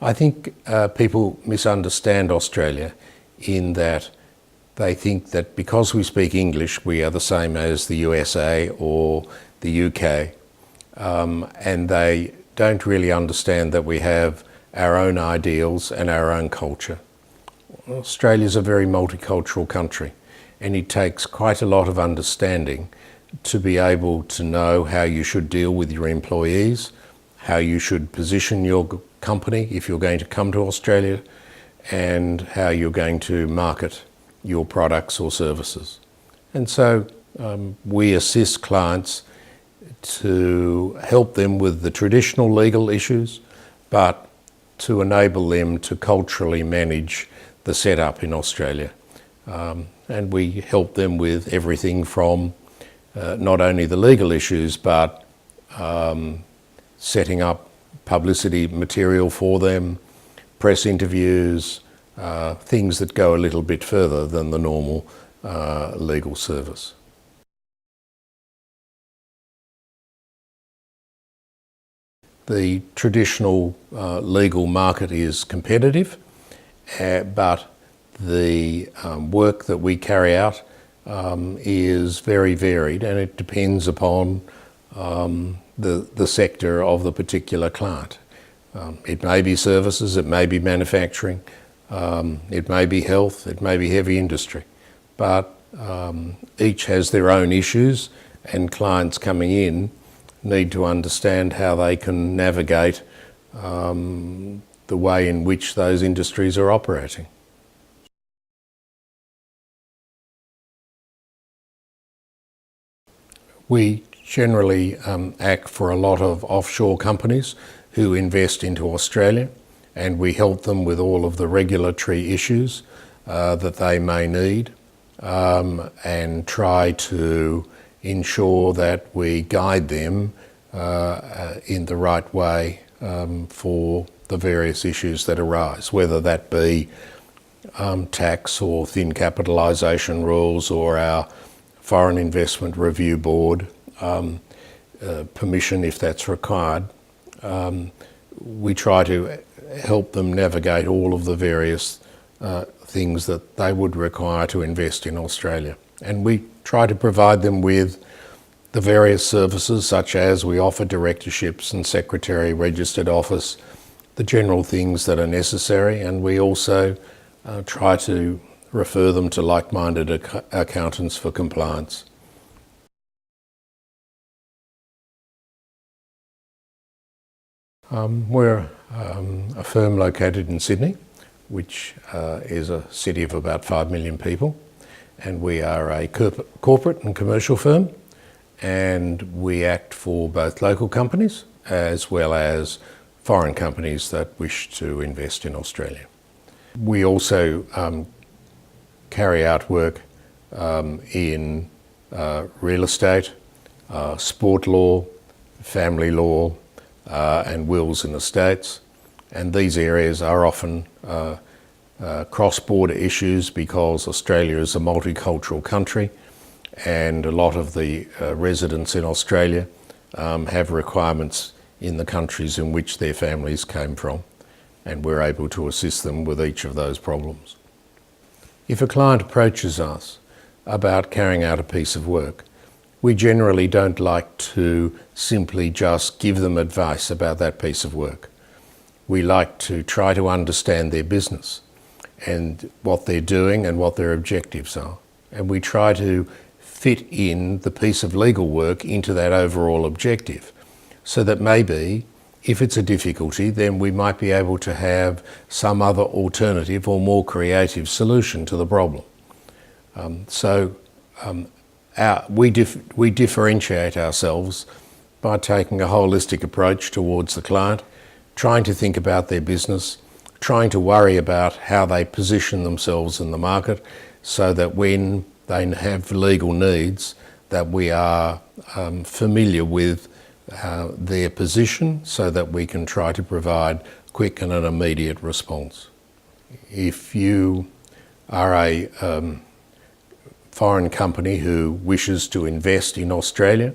I think people misunderstand Australia in that they think that because we speak English, we are the same as the USA or the UK, and they don't really understand that we have our own ideals and our own culture. Australia is a very multicultural country, and it takes quite a lot of understanding to be able to know how you should deal with your employees, how you should position your company if you're going to come to Australia, and how you're going to market your products or services. And so we assist clients to help them with the traditional legal issues, but to enable them to culturally manage the setup in Australia. And we help them with everything from not only the legal issues, but setting up publicity material for them, press interviews, things that go a little bit further than the normal legal service. The traditional legal market is competitive, but the work that we carry out is very varied, and it depends upon the sector of the particular client. It may be services, it may be manufacturing, it may be health, it may be heavy industry, but each has their own issues, and clients coming in need to understand how they can navigate the way in which those industries are operating. We generally act for a lot of offshore companies who invest into Australia, and we help them with all of the regulatory issues that they may need, and try to ensure that we guide them in the right way for the various issues that arise, whether that be tax or thin capitalisation rules or our Foreign Investment Review Board permission if that's required. We try to help them navigate all of the various things that they would require to invest in Australia. And we try to provide them with the various services, such as we offer directorships and secretary registered office, the general things that are necessary, and we also try to refer them to like-minded accountants for compliance. We're a firm located in Sydney, which is a city of about 5 million people, and we are a corporate and commercial firm, and we act for both local companies as well as foreign companies that wish to invest in Australia. We also carry out work in real estate, sport law, family law, and wills and estates, and these areas are often cross-border issues because Australia is a multicultural country, and a lot of the residents in Australia have requirements in the countries in which their families came from, and we're able to assist them with each of those problems. If a client approaches us about carrying out a piece of work, we generally don't like to simply just give them advice about that piece of work. We like to try to understand their business and what they're doing and what their objectives are. And we try to fit in the piece of legal work into that overall objective, so that maybe if it's a difficulty, then we might be able to have some other alternative or more creative solution to the problem. We differentiate ourselves by taking a holistic approach towards the client, trying to think about their business, trying to worry about how they position themselves in the market, so that when they have legal needs, that we are familiar with their position, so that we can try to provide quick and an immediate response. If you are a foreign company who wishes to invest in Australia,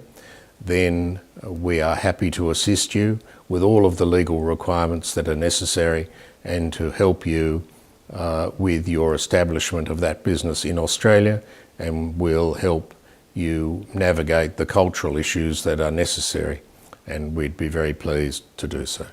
then we are happy to assist you with all of the legal requirements that are necessary and to help you with your establishment of that business in Australia, and we'll help you navigate the cultural issues that are necessary, and we'd be very pleased to do so.